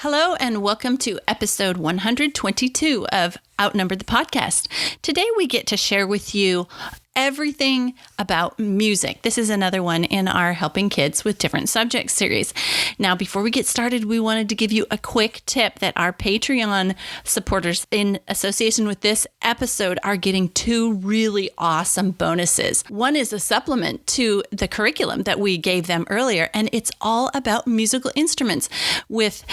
Hello and welcome to episode 122 of Outnumbered the Podcast. Today we get to share with you everything about music. This is another one in our Helping Kids with Different Subjects series. Now, before we get started, we wanted to give you a quick tip that our Patreon supporters in association with this episode are getting two really awesome bonuses. One is a supplement to the curriculum that we gave them earlier, and it's all about musical instruments with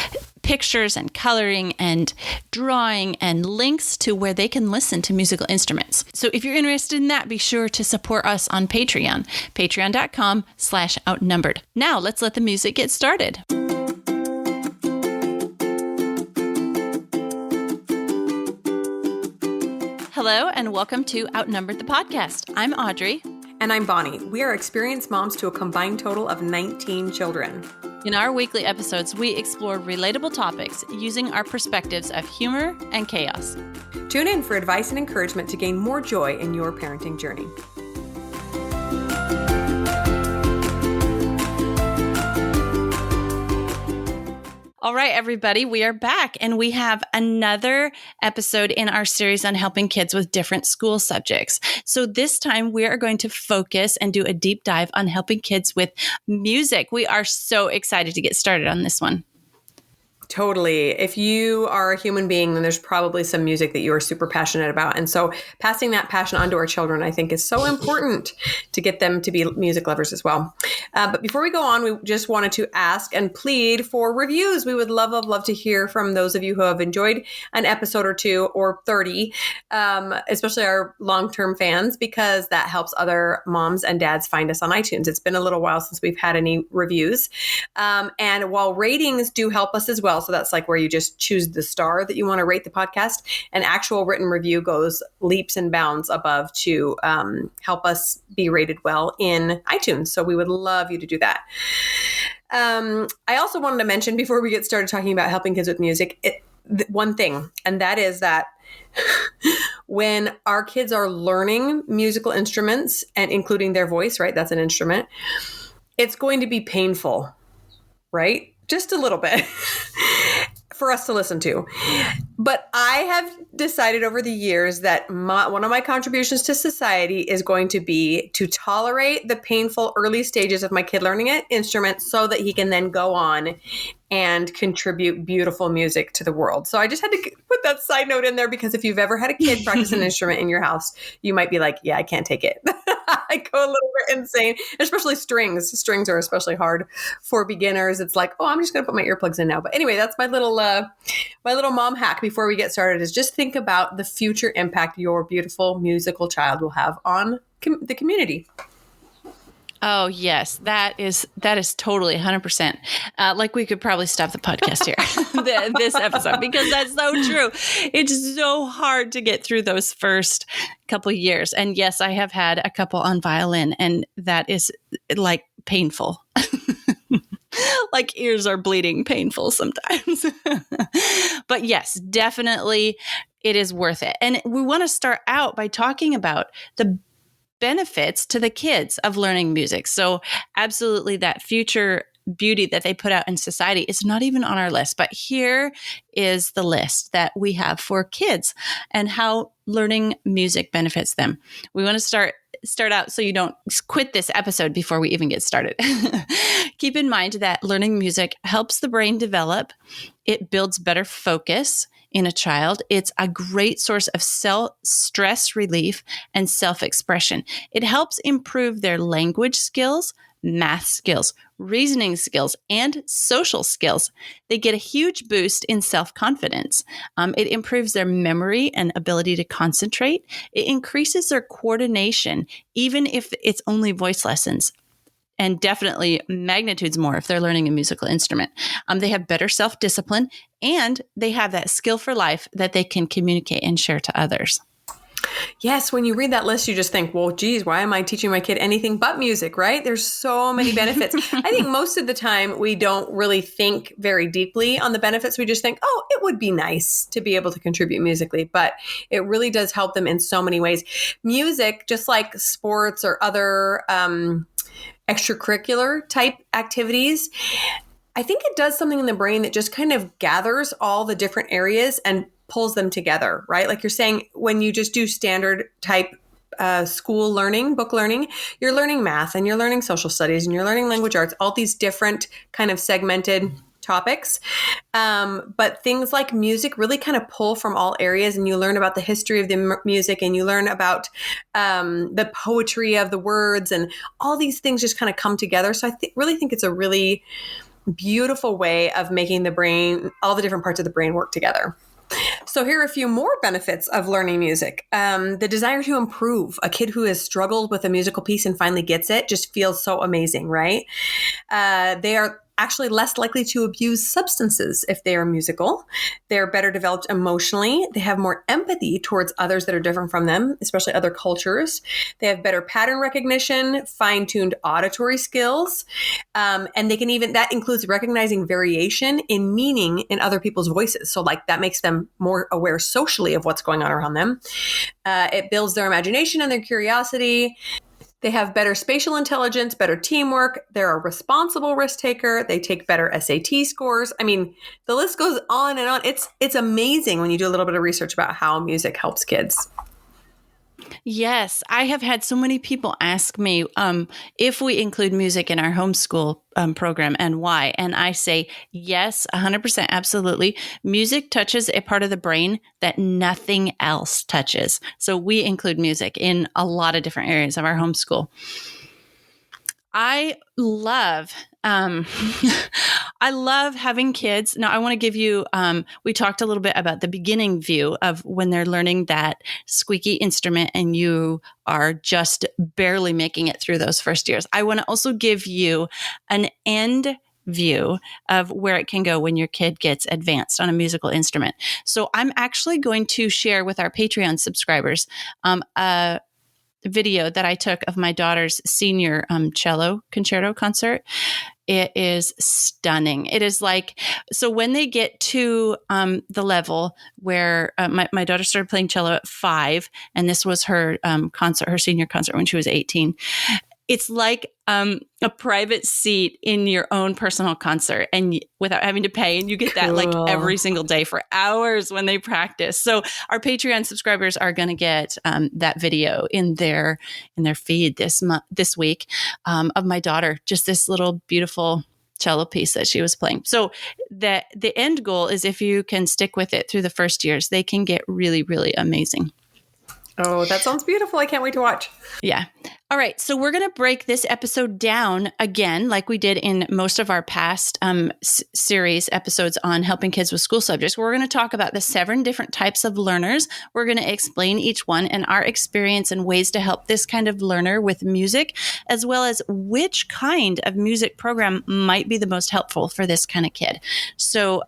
pictures and coloring and drawing and links to where they can listen to musical instruments. So if you're interested in that, be sure to support us on Patreon, patreon.com/outnumbered. Now let's let the music get started. Hello and welcome to Outnumbered the Podcast. I'm Audrey. And I'm Bonnie. We are experienced moms to a combined total of 19 children. In our weekly episodes, we explore relatable topics using our perspectives of humor and chaos. Tune in for advice and encouragement to gain more joy in your parenting journey. All right, everybody, we are back and we have another episode in our series on helping kids with different school subjects. So this time we are going to focus and do a deep dive on helping kids with music. We are so excited to get started on this one. Totally. If you are a human being, then there's probably some music that you are super passionate about. And so passing that passion on to our children, I think, is so important to get them to be music lovers as well. But before we go on, we just wanted to ask and plead for reviews. We would love to hear from those of you who have enjoyed an episode or two or 30, especially our long-term fans, because that helps other moms and dads find us on iTunes. It's been a little while since we've had any reviews. And while ratings do help us as well, so that's like where you just choose the star that you want to rate the podcast. An actual written review goes leaps and bounds above to help us be rated well in iTunes. So we would love you to do that. I also wanted to mention before we get started talking about helping kids with music, one thing, and that is that when our kids are learning musical instruments and including their voice, right? That's an instrument. It's going to be painful, right? Just a little bit for us to listen to. But I have decided over the years that one of my contributions to society is going to be to tolerate the painful early stages of my kid learning an instrument so that he can then go on and contribute beautiful music to the world. So I just had to put that side note in there because if you've ever had a kid practice an instrument in your house, you might be like, yeah, I can't take it. I go a little bit insane, especially strings. Strings are especially hard for beginners. It's like, oh, I'm just going to put my earplugs in now. But anyway, that's my little mom hack before we get started is just think about the future impact your beautiful musical child will have on the community. Oh, yes, that is totally 100%. Like we could probably stop the podcast here, this episode, because that's so true. It's so hard to get through those first couple of years. And yes, I have had a couple on violin, and that is like painful. Like ears are bleeding painful sometimes. But yes, definitely it is worth it. And we want to start out by talking about the benefits to the kids of learning music. So absolutely that future beauty that they put out in society is not even on our list, but here is the list that we have for kids and how learning music benefits them. We want to start out so you don't quit this episode before we even get started. Keep in mind that learning music helps the brain develop. It builds better focus in a child. It's a great source of stress relief and self-expression. It helps improve their language skills, math skills, reasoning skills, and social skills. They get a huge boost in self-confidence. It improves their memory and ability to concentrate. It increases their coordination, even if it's only voice lessons. And definitely magnitudes more if they're learning a musical instrument. They have better self-discipline, and they have that skill for life that they can communicate and share to others. Yes, when you read that list, you just think, well, geez, why am I teaching my kid anything but music, right? There's so many benefits. I think most of the time we don't really think very deeply on the benefits. We just think, oh, it would be nice to be able to contribute musically, but it really does help them in so many ways. Music, just like sports or other extracurricular type activities, I think it does something in the brain that just kind of gathers all the different areas and pulls them together, right? Like you're saying, when you just do standard type school learning, book learning, you're learning math and you're learning social studies and you're learning language arts, all these different kind of segmented topics. But things like music really kind of pull from all areas, and you learn about the history of the music, and you learn about the poetry of the words, and all these things just kind of come together. So I really think it's a really beautiful way of making the brain, all the different parts of the brain work together. So here are a few more benefits of learning music. The desire to improve. A kid who has struggled with a musical piece and finally gets it just feels so amazing, right? They are actually less likely to abuse substances if they are musical. They're better developed emotionally. They have more empathy towards others that are different from them, especially other cultures. They have better pattern recognition, fine-tuned auditory skills, and they can even, that includes recognizing variation in meaning in other people's voices. So like that makes them more aware socially of what's going on around them. It builds their imagination and their curiosity. They have better spatial intelligence, better teamwork. They're a responsible risk taker. They take better SAT scores. I mean, the list goes on and on. It's amazing when you do a little bit of research about how music helps kids. Yes, I have had so many people ask me if we include music in our homeschool program and why. And I say, yes, 100%, absolutely. Music touches a part of the brain that nothing else touches. So we include music in a lot of different areas of our homeschool. I love I love having kids. Now, I want to give you, we talked a little bit about the beginning view of when they're learning that squeaky instrument and you are just barely making it through those first years. I want to also give you an end view of where it can go when your kid gets advanced on a musical instrument. So I'm actually going to share with our Patreon subscribers a video that I took of my daughter's senior cello concerto concert. It is stunning. It is like, so when they get to the level where my daughter started playing cello at 5, and this was her concert, her senior concert when she was 18. It's like a private seat in your own personal concert, and without having to pay, and you get that like every single day for hours when they practice. So our Patreon subscribers are going to get that video in their feed this week of my daughter, just this little beautiful cello piece that she was playing. So the end goal is, if you can stick with it through the first years, they can get really, really amazing. Oh, that sounds beautiful. I can't wait to watch. Yeah. All right. So we're going to break this episode down again, like we did in most of our past series episodes on helping kids with school subjects. We're going to talk about the 7 different types of learners. We're going to explain each one and our experience and ways to help this kind of learner with music, as well as which kind of music program might be the most helpful for this kind of kid. So,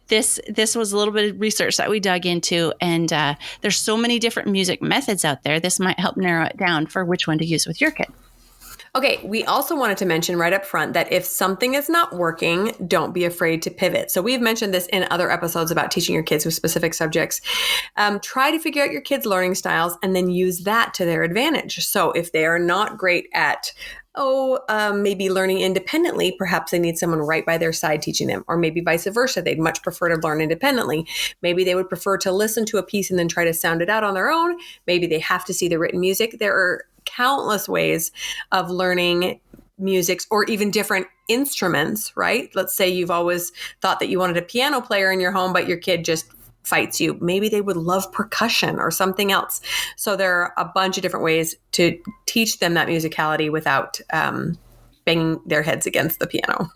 This was a little bit of research that we dug into, and there's so many different music methods out there. This might help narrow it down for which one to use with your kid. Okay, we also wanted to mention right up front that if something is not working, don't be afraid to pivot. So we've mentioned this in other episodes about teaching your kids with specific subjects. Try to figure out your kids' learning styles and then use that to their advantage. So if they are not great at maybe learning independently, perhaps they need someone right by their side teaching them, or maybe vice versa. They'd much prefer to learn independently. Maybe they would prefer to listen to a piece and then try to sound it out on their own. Maybe they have to see the written music. There are countless ways of learning music, or even different instruments, right? Let's say you've always thought that you wanted a piano player in your home, but your kid just fights you. Maybe they would love percussion or something else. So there are a bunch of different ways to teach them that musicality without banging their heads against the piano.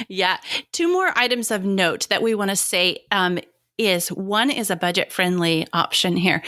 Yeah. 2 more items of note that we want to say is, one is a budget-friendly option here.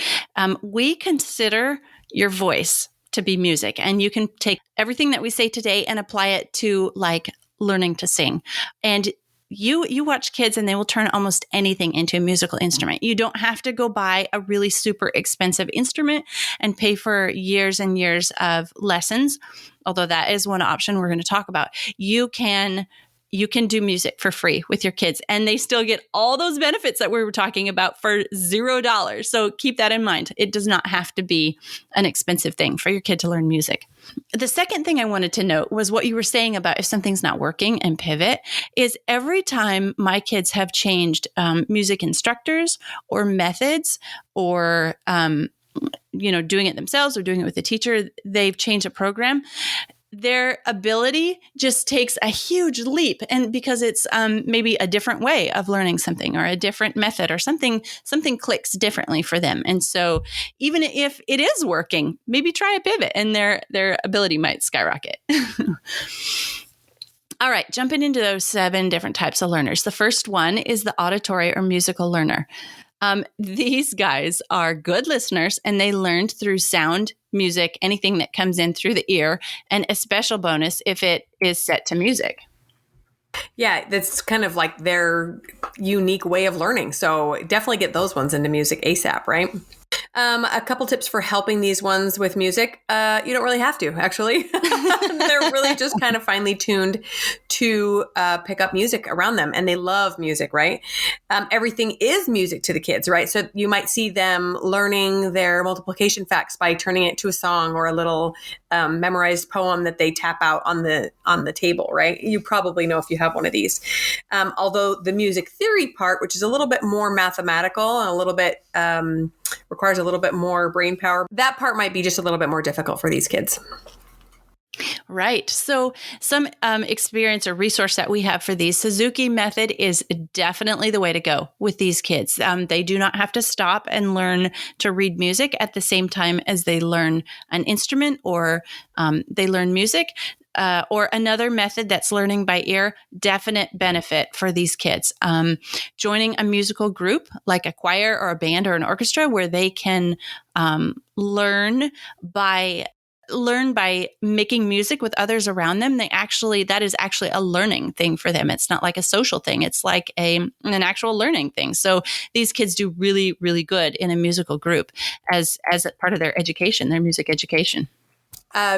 We consider your voice to be music, and you can take everything that we say today and apply it to like learning to sing. And you watch kids and they will turn almost anything into a musical instrument. You don't have to go buy a really super expensive instrument and pay for years and years of lessons, although that is one option we're going to talk about. You can you can do music for free with your kids, and they still get all those benefits that we were talking about for $0. So keep that in mind. It does not have to be an expensive thing for your kid to learn music. The second thing I wanted to note was what you were saying about if something's not working and pivot is every time my kids have changed music instructors or methods or, doing it themselves or doing it with a teacher, they've changed a program. Their ability just takes a huge leap, and because it's maybe a different way of learning something or a different method or something clicks differently for them. And so even if it is working, maybe try a pivot and their ability might skyrocket. All right, jumping into those 7 different types of learners. The first one is the auditory or musical learner. These guys are good listeners, and they learned through sound, music, anything that comes in through the ear, and a special bonus if it is set to music. Yeah, that's kind of like their unique way of learning. So definitely get those ones into music ASAP, right? A couple tips for helping these ones with music. You don't really have to, actually. They're really just kind of finely tuned to pick up music around them. And they love music, right? Everything is music to the kids, right? So you might see them learning their multiplication facts by turning it to a song or a little memorized poem that they tap out on the table, right? You probably know if you have one of these. Although the music theory part, which is a little bit more mathematical and a little bit requires a little bit more brain power, that part might be just a little bit more difficult for these kids. Right. So some experience or resource that we have for these, Suzuki method is definitely the way to go with these kids. They do not have to stop and learn to read music at the same time as they learn an instrument or they learn music. Or another method that's learning by ear, definite benefit for these kids. Joining a musical group like a choir or a band or an orchestra where they can learn by making music with others around them. That is actually a learning thing for them. It's not like a social thing. It's like an actual learning thing. So these kids do really, really good in a musical group as a part of their education, their music education.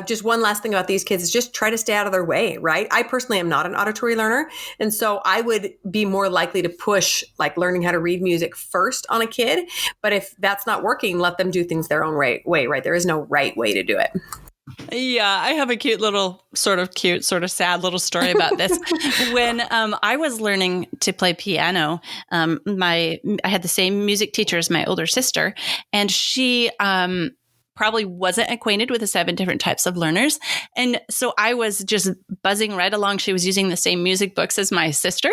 Just one last thing about these kids is just try to stay out of their way, right? I personally am not an auditory learner. And so I would be more likely to push like learning how to read music first on a kid. But if that's not working, let them do things their own way, right? There is no right way to do it. Yeah, I have a cute, sort of sad little story about this. When I was learning to play piano, I had the same music teacher as my older sister, and she probably wasn't acquainted with the 7 different types of learners. And so I was just buzzing right along. She was using the same music books as my sister.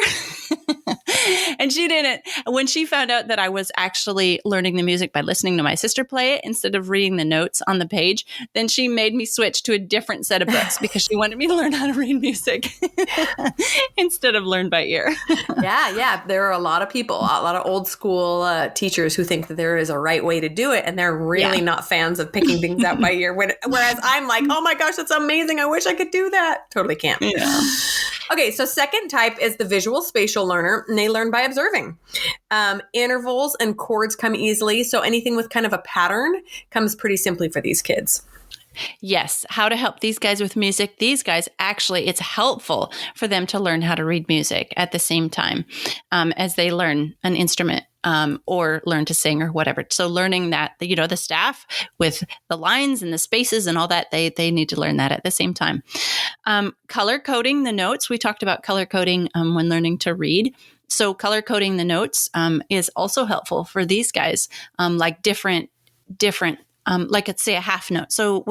And she didn't. When she found out that I was actually learning the music by listening to my sister play it instead of reading the notes on the page, then she made me switch to a different set of books because she wanted me to learn how to read music instead of learn by ear. Yeah. There are a lot of people, a lot of old school teachers who think that there is a right way to do it. And they're really not fans of picking things out by ear. Whereas I'm like, oh my gosh, that's amazing. I wish I could do that. Totally can't. Yeah. Okay, so second type is the visual spatial learner, and they learn by observing. Intervals and chords come easily, so anything with kind of a pattern comes pretty simply for these kids. Yes. How to help these guys with music. These guys, actually, it's helpful for them to learn how to read music at the same time as they learn an instrument or learn to sing or whatever. So learning that, the staff with the lines and the spaces and all that, they need to learn that at the same time. Color coding the notes. We talked about color coding when learning to read. So color coding the notes is also helpful for these guys, like different like let's say a half note. So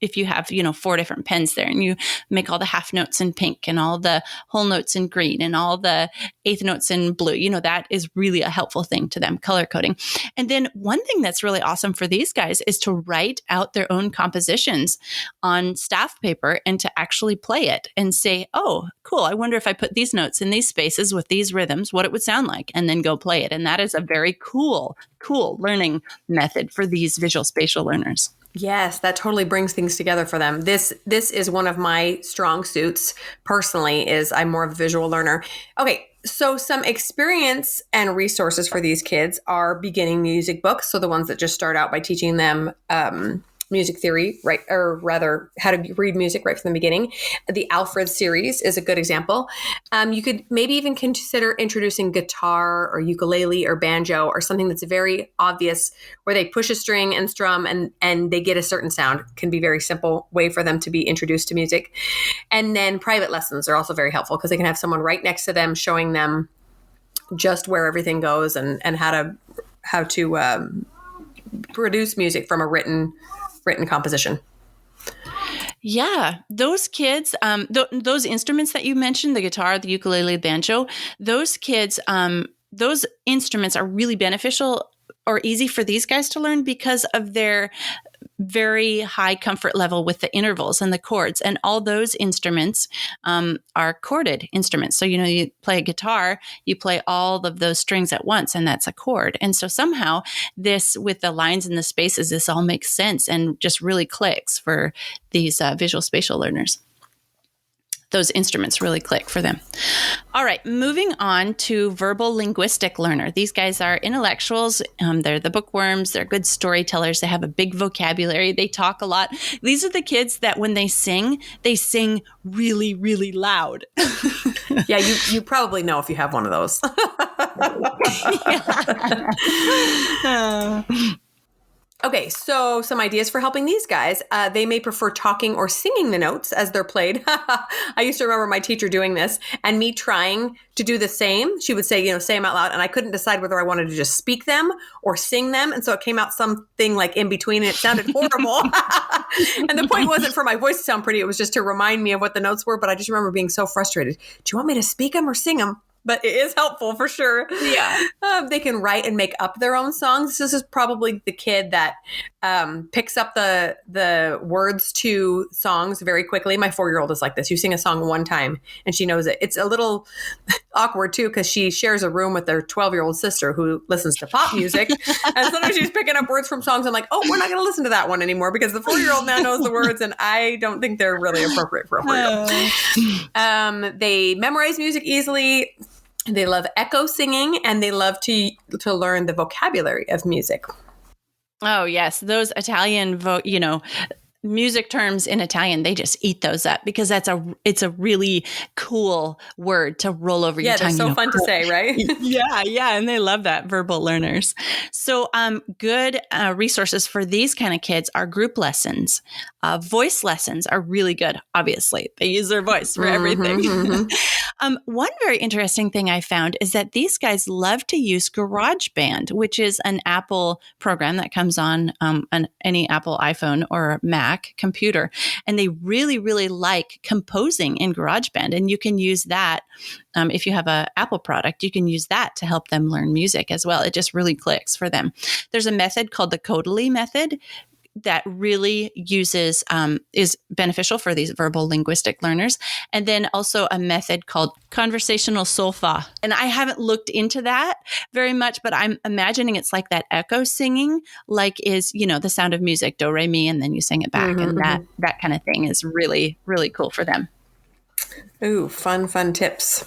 if you have, 4 different pens there and you make all the half notes in pink and all the whole notes in green and all the eighth notes in blue, that is really a helpful thing to them, color coding. And then one thing that's really awesome for these guys is to write out their own compositions on staff paper and to actually play it and say, oh, cool. I wonder if I put these notes in these spaces with these rhythms, what it would sound like, and then go play it. And that is a very cool learning method for these visual spatial learners. Yes, that totally brings things together for them. This is one of my strong suits personally, is I'm more of a visual learner. Okay, so some experience and resources for these kids are beginning music books. So the ones that just start out by teaching them music theory, right? Or rather, how to read music right from the beginning. The Alfred series is a good example. You could maybe even consider introducing guitar or ukulele or banjo or something that's very obvious where they push a string and strum and they get a certain sound. Can be a very simple way for them to be introduced to music. And then private lessons are also very helpful because they can have someone right next to them showing them just where everything goes and how to produce music from a written composition. Yeah, those kids, those instruments that you mentioned, the guitar, the ukulele, the banjo, those kids, those instruments are really beneficial or easy for these guys to learn because of their very high comfort level with the intervals and the chords. And all those instruments are chorded instruments. So, you play a guitar, you play all of those strings at once, and that's a chord. And so somehow this, with the lines and the spaces, this all makes sense and just really clicks for these visual spatial learners. Those instruments really click for them. All right, moving on to verbal linguistic learner. These guys are intellectuals. They're the bookworms. They're good storytellers. They have a big vocabulary. They talk a lot. These are the kids that when they sing really, really loud. Yeah, you probably know if you have one of those. Okay, so some ideas for helping these guys. They may prefer talking or singing the notes as they're played. I used to remember my teacher doing this and me trying to do the same. She would say, say them out loud, and I couldn't decide whether I wanted to just speak them or sing them. And so it came out something like in between, and it sounded horrible. And the point wasn't for my voice to sound pretty. It was just to remind me of what the notes were. But I just remember being so frustrated. Do you want me to speak them or sing them? But it is helpful for sure. Yeah. They can write and make up their own songs. This is probably the kid that picks up the words to songs very quickly. My 4-year-old is like this. You sing a song one time and she knows it. It's a little awkward too because she shares a room with their 12-year-old sister who listens to pop music. And sometimes she's picking up words from songs. I'm like, oh, we're not going to listen to that one anymore because the 4-year-old now knows the words and I don't think they're really appropriate for a 4-year-old. They memorize music easily. They love echo singing, and they love to learn the vocabulary of music. Oh, yes. Those Italian, music terms in Italian, they just eat those up because it's a really cool word to roll over your tongue. Yeah, they're so fun to say, right? Yeah, and they love that, verbal learners. So good resources for these kind of kids are group lessons. Voice lessons are really good, obviously. They use their voice for everything. One very interesting thing I found is that these guys love to use GarageBand, which is an Apple program that comes on any Apple iPhone or Mac computer. And they really, really like composing in GarageBand. And you can use that if you have an Apple product, you can use that to help them learn music as well. It just really clicks for them. There's a method called the Codely method that really is beneficial for these verbal linguistic learners. And then also a method called conversational solfa. And I haven't looked into that very much, but I'm imagining it's like that echo singing, like is, the sound of music, do, re, mi, and then you sing it back. And that kind of thing is really, really cool for them. Ooh, fun tips.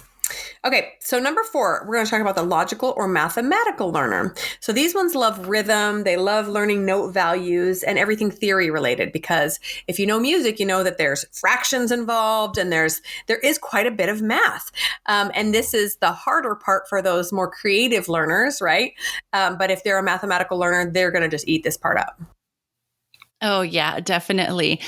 Okay, so number 4, we're going to talk about the logical or mathematical learner. So these ones love rhythm. They love learning note values and everything theory related, because if you know music, you know that there's fractions involved and there is quite a bit of math. And this is the harder part for those more creative learners, right? But if they're a mathematical learner, they're going to just eat this part up. Oh, yeah, definitely.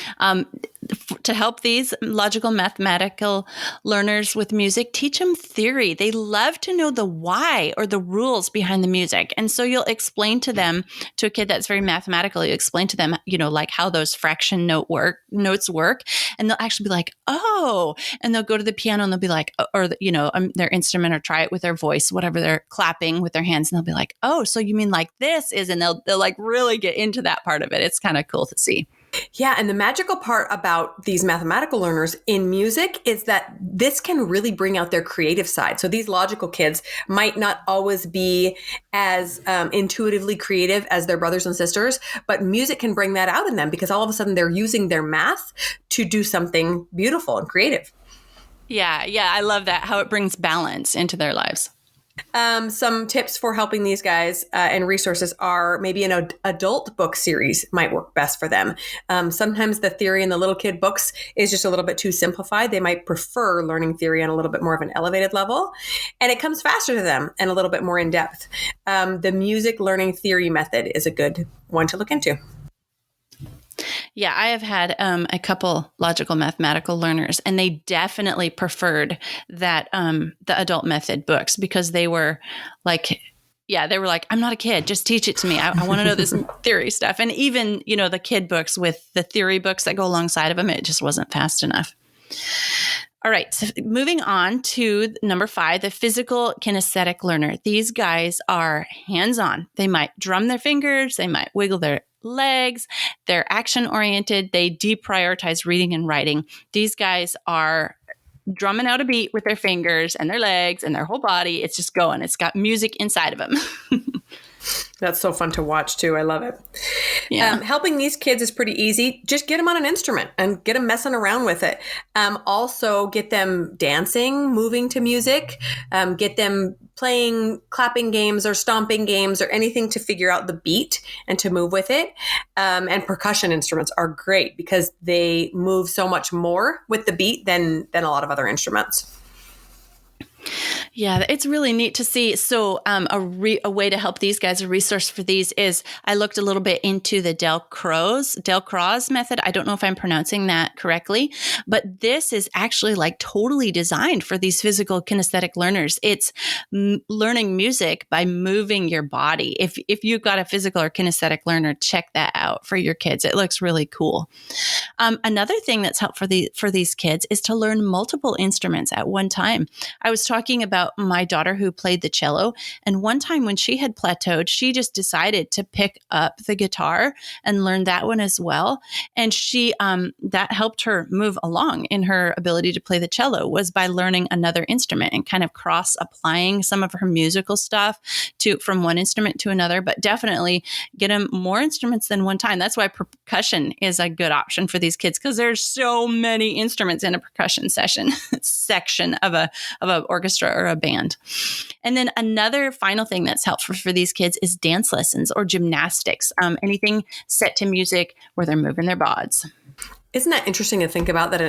To help these logical mathematical learners with music, teach them theory. They love to know the why or the rules behind the music. And so you'll explain to them, to a kid that's very mathematical, you explain to them, like how those fraction notes work. And they'll actually be like, oh, and they'll go to the piano and they'll be like, or, their instrument, or try it with their voice, whatever they're clapping with their hands. And they'll be like, oh, so you mean like this is, and they'll like really get into that part of it. It's kind of cool to see. Yeah. And the magical part about these mathematical learners in music is that this can really bring out their creative side. So these logical kids might not always be as intuitively creative as their brothers and sisters, but music can bring that out in them because all of a sudden they're using their math to do something beautiful and creative. Yeah. I love that, how it brings balance into their lives. Some tips for helping these guys and resources are maybe an adult book series might work best for them. Sometimes the theory in the little kid books is just a little bit too simplified. They might prefer learning theory on a little bit more of an elevated level, and it comes faster to them and a little bit more in depth. The music learning theory method is a good one to look into. Yeah, I have had a couple logical mathematical learners, and they definitely preferred that the adult method books because they were like, I'm not a kid. Just teach it to me. I want to know this theory stuff. And even, the kid books with the theory books that go alongside of them, it just wasn't fast enough. All right. So moving on to number 5, the physical kinesthetic learner. These guys are hands-on. They might drum their fingers. They might wiggle their legs. They're action-oriented. They deprioritize reading and writing. These guys are drumming out a beat with their fingers and their legs and their whole body. It's just going. It's got music inside of them. That's so fun to watch too. I love it. Yeah. Helping these kids is pretty easy. Just get them on an instrument and get them messing around with it. Also get them dancing, moving to music, get them playing clapping games or stomping games or anything to figure out the beat and to move with it. And percussion instruments are great because they move so much more with the beat than a lot of other instruments. Yeah, it's really neat to see. So a way to help these guys, a resource for these is I looked a little bit into the Delcroze method. I don't know if I'm pronouncing that correctly, but this is actually like totally designed for these physical kinesthetic learners. It's learning music by moving your body. If you've got a physical or kinesthetic learner, check that out for your kids. It looks really cool. Another thing that's helpful for these kids is to learn multiple instruments at one time. I was talking about my daughter who played the cello, and one time when she had plateaued, she just decided to pick up the guitar and learn that one as well. And she that helped her move along in her ability to play the cello was by learning another instrument and kind of cross applying some of her musical stuff from one instrument to another, but definitely get them more instruments than one time. That's why percussion is a good option for these kids because there's so many instruments in a percussion section of a orchestra or a band. And then another final thing that's helpful for these kids is dance lessons or gymnastics, anything set to music where they're moving their bods. Isn't that interesting to think about that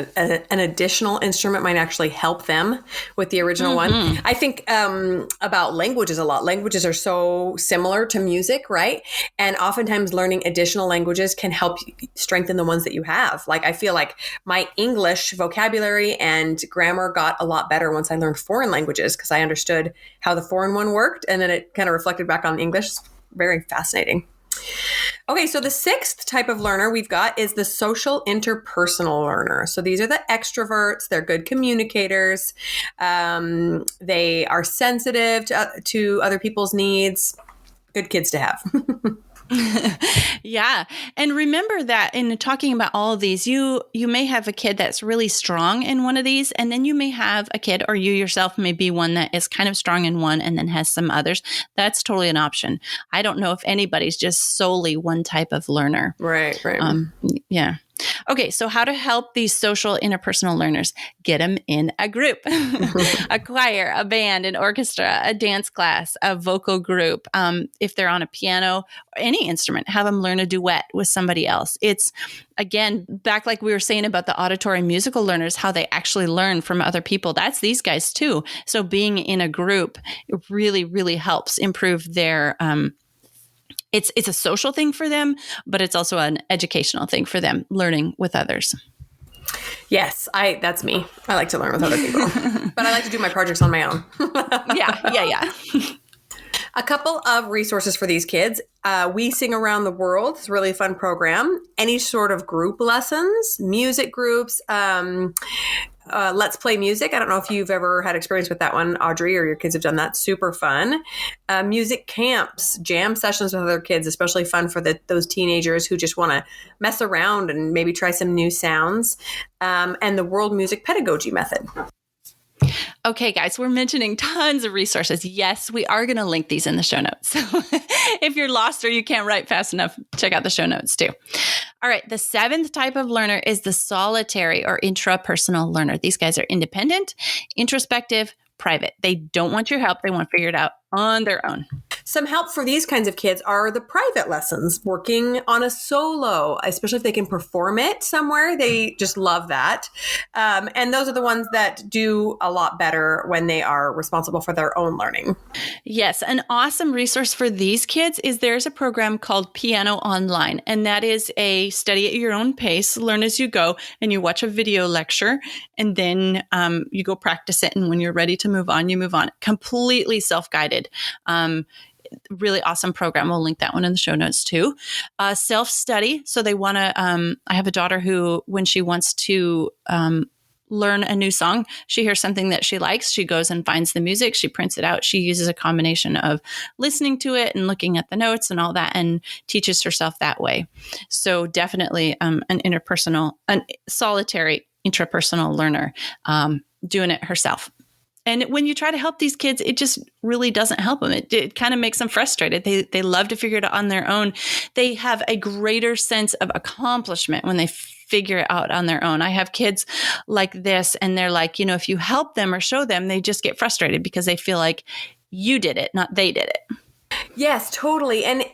an additional instrument might actually help them with the original one? I think about languages a lot. Languages are so similar to music, right? And oftentimes learning additional languages can help strengthen the ones that you have. Like I feel like my English vocabulary and grammar got a lot better once I learned foreign languages because I understood how the foreign one worked. And then it kind of reflected back on English. Very fascinating. Okay, so the 6th type of learner we've got is the social interpersonal learner. So these are the extroverts. They're good communicators. They are sensitive to other people's needs. Good kids to have. Yeah. And remember that in talking about all of these, you may have a kid that's really strong in one of these, and then you may have a kid, or you yourself may be one that is kind of strong in one and then has some others. That's totally an option. I don't know if anybody's just solely one type of learner. Right. Yeah. Okay, so how to help these social interpersonal learners? Get them in a group, a choir, a band, an orchestra, a dance class, a vocal group. If they're on a piano or any instrument, have them learn a duet with somebody else. It's, again, back like we were saying about the auditory musical learners, how they actually learn from other people. That's these guys too. So being in a group really, really helps improve their It's a social thing for them, but it's also an educational thing for them, learning with others. Yes, that's me. I like to learn with other people, but I like to do my projects on my own. Yeah. A couple of resources for these kids. We Sing Around the World. It's a really fun program. Any sort of group lessons, music groups, Let's Play Music. I don't know if you've ever had experience with that one, Audrey, or your kids have done that. Super fun. Music camps, jam sessions with other kids, especially fun for those teenagers who just want to mess around and maybe try some new sounds. And the World Music Pedagogy Method. Okay, guys, we're mentioning tons of resources. Yes, we are going to link these in the show notes. So if you're lost or you can't write fast enough, check out the show notes too. All right, the 7th type of learner is the solitary or intrapersonal learner. These guys are independent, introspective, private. They don't want your help. They want to figure it out on their own. Some help for these kinds of kids are the private lessons, working on a solo, especially if they can perform it somewhere. They just love that. And those are the ones that do a lot better when they are responsible for their own learning. Yes. An awesome resource for these kids is there's a program called Piano Online, and that is a study at your own pace, learn as you go, and you watch a video lecture, and then you go practice it. And when you're ready to move on, you move on. Completely self-guided. Really awesome program. We'll link that one in the show notes too. Self-study. So they want to, I have a daughter who, when she wants to learn a new song, she hears something that she likes, she goes and finds the music, she prints it out. She uses a combination of listening to it and looking at the notes and all that, and teaches herself that way. So definitely an solitary intrapersonal learner, doing it herself. And when you try to help these kids, it just really doesn't help them. It kind of makes them frustrated. They love to figure it out on their own. They have a greater sense of accomplishment when they figure it out on their own. I have kids like this, and they're like, if you help them or show them, they just get frustrated because they feel like you did it, not they did it. Yes, totally. And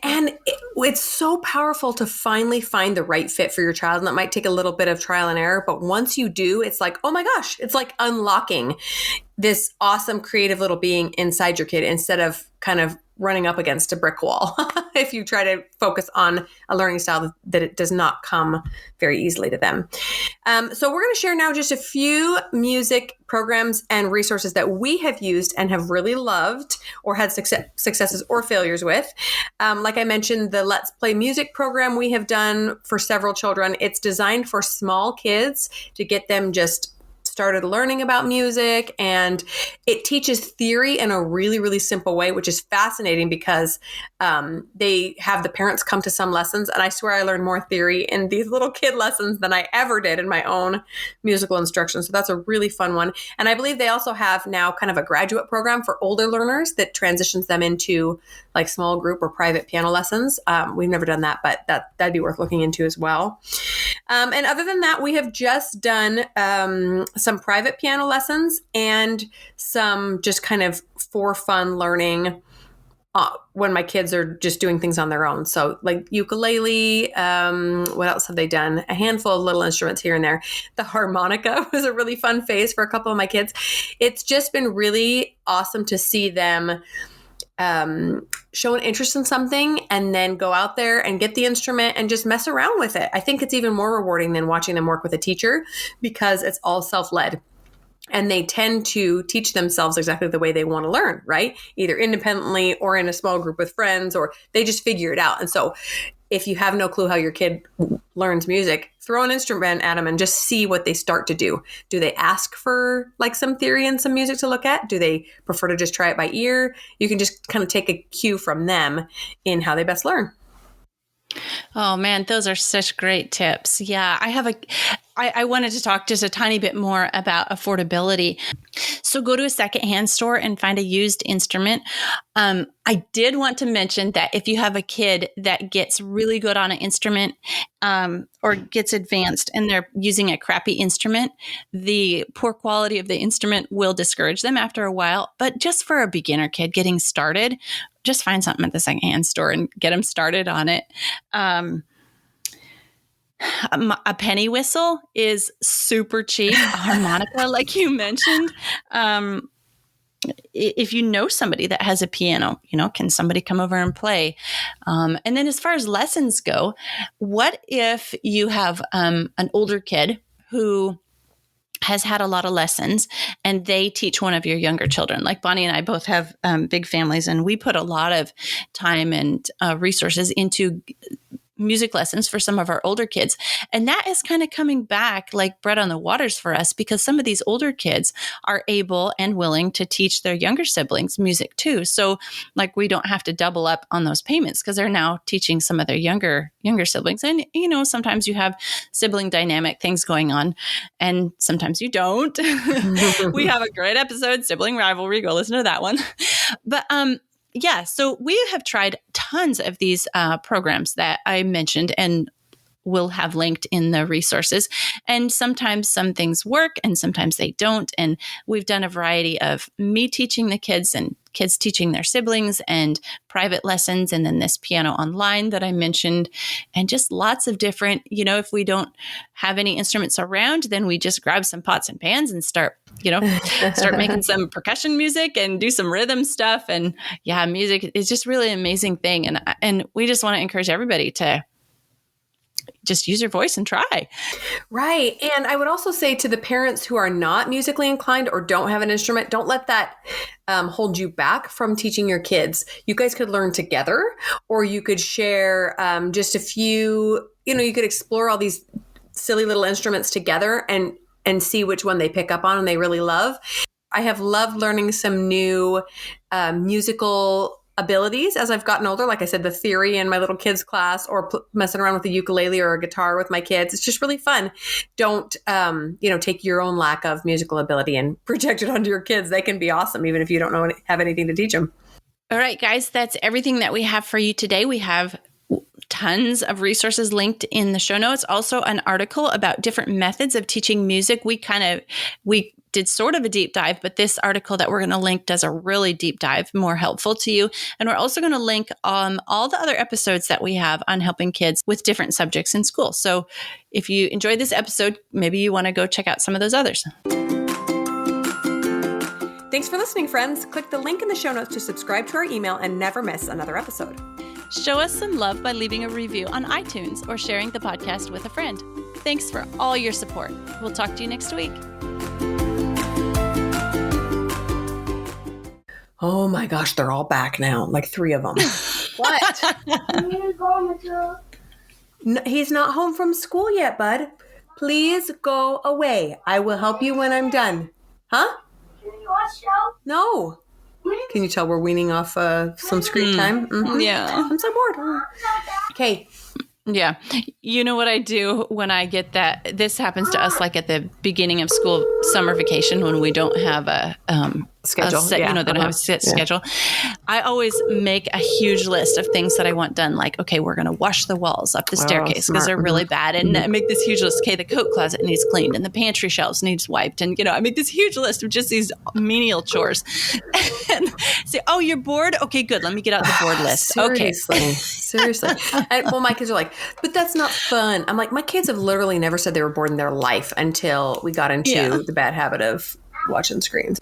it's so powerful to finally find the right fit for your child. And that might take a little bit of trial and error. But once you do, it's like, oh my gosh, it's like unlocking this awesome creative little being inside your kid instead of kind of running up against a brick wall if you try to focus on a learning style that it does not come very easily to them. So we're going to share now just a few music programs and resources that we have used and have really loved or had successes or failures with. Like I mentioned, the Let's Play Music program we have done for several children. It's designed for small kids to get them just started learning about music, and it teaches theory in a really, really simple way, which is fascinating because they have the parents come to some lessons, and I swear I learned more theory in these little kid lessons than I ever did in my own musical instruction. So that's a really fun one. And I believe they also have now kind of a graduate program for older learners that transitions them into like small group or private piano lessons. We've never done that, but that'd be worth looking into as well. And other than that, we have just done some private piano lessons and some just kind of for fun learning when my kids are just doing things on their own. So like ukulele, what else have they done? A handful of little instruments here and there. The harmonica was a really fun phase for a couple of my kids. It's just been really awesome to see them show an interest in something and then go out there and get the instrument and just mess around with it. I think it's even more rewarding than watching them work with a teacher because it's all self-led. And they tend to teach themselves exactly the way they want to learn, right? Either independently or in a small group with friends, or they just figure it out. And so if you have no clue how your kid learns music, throw an instrument at them and just see what they start to do. Do they ask for like some theory and some music to look at? Do they prefer to just try it by ear? You can just kind of take a cue from them in how they best learn. Oh man, those are such great tips. Yeah, I wanted to talk just a tiny bit more about affordability. So go to a secondhand store and find a used instrument. I did want to mention that if you have a kid that gets really good on an instrument or gets advanced and they're using a crappy instrument, the poor quality of the instrument will discourage them after a while. But just for a beginner kid getting started, just find something at the secondhand store and get them started on it. A penny whistle is super cheap. A harmonica, like you mentioned. If you know somebody that has a piano, can somebody come over and play? And then as far as lessons go, what if you have an older kid who has had a lot of lessons and they teach one of your younger children? Like Bonnie and I both have big families, and we put a lot of time and resources into music lessons for some of our older kids. And that is kind of coming back like bread on the waters for us, because some of these older kids are able and willing to teach their younger siblings music too. So like we don't have to double up on those payments because they're now teaching some of their younger siblings. And, sometimes you have sibling dynamic things going on and sometimes you don't. We have a great episode, Sibling Rivalry. Go listen to that one. But, yeah, so we have tried tons of these programs that I mentioned, and we'll have linked in the resources. And sometimes some things work and sometimes they don't. And we've done a variety of me teaching the kids and kids teaching their siblings and private lessons. And then this piano online that I mentioned, and just lots of different, if we don't have any instruments around, then we just grab some pots and pans and start making some percussion music and do some rhythm stuff. And yeah, music is just really an amazing thing. And we just want to encourage everybody to just use your voice and try. Right. And I would also say to the parents who are not musically inclined or don't have an instrument, don't let that hold you back from teaching your kids. You guys could learn together, or you could share just a few, you could explore all these silly little instruments together and see which one they pick up on and they really love. I have loved learning some new musical abilities as I've gotten older. Like I said, the theory in my little kids class, or messing around with a ukulele or a guitar with my kids. It's just really fun. Don't, take your own lack of musical ability and project it onto your kids. They can be awesome, even if you don't have anything to teach them. All right, guys, that's everything that we have for you today. We have tons of resources linked in the show notes. Also an article about different methods of teaching music. We did sort of a deep dive, but this article that we're going to link does a really deep dive, more helpful to you. And we're also going to link all the other episodes that we have on helping kids with different subjects in school. So if you enjoyed this episode, maybe you want to go check out some of those others. Thanks for listening, friends. Click the link in the show notes to subscribe to our email and never miss another episode. Show us some love by leaving a review on iTunes or sharing the podcast with a friend. Thanks for all your support. We'll talk to you next week. Oh my gosh, they're all back now, like 3 of them. What? No, he's not home from school yet, bud. Please go away. I will help you when I'm done. Huh? Can you watch show? No. Can you tell we're weaning off some screen time? Mm-hmm. Yeah. I'm so bored. Okay. Yeah. You know what I do when I get that? This happens to us like at the beginning of school summer vacation when we don't have a schedule. They don't have a set schedule. I always make a huge list of things that I want done. Like, okay, we're going to wash the walls up the staircase because they're really bad. And I make this huge list. Okay, the coat closet needs cleaned and the pantry shelves needs wiped. And, I make this huge list of just these menial chores. And say, oh, you're bored? Okay, good. Let me get out the board list. Seriously. And, my kids are like, but that's not fun. I'm like, my kids have literally never said they were bored in their life until we got into the bad habit of watching screens.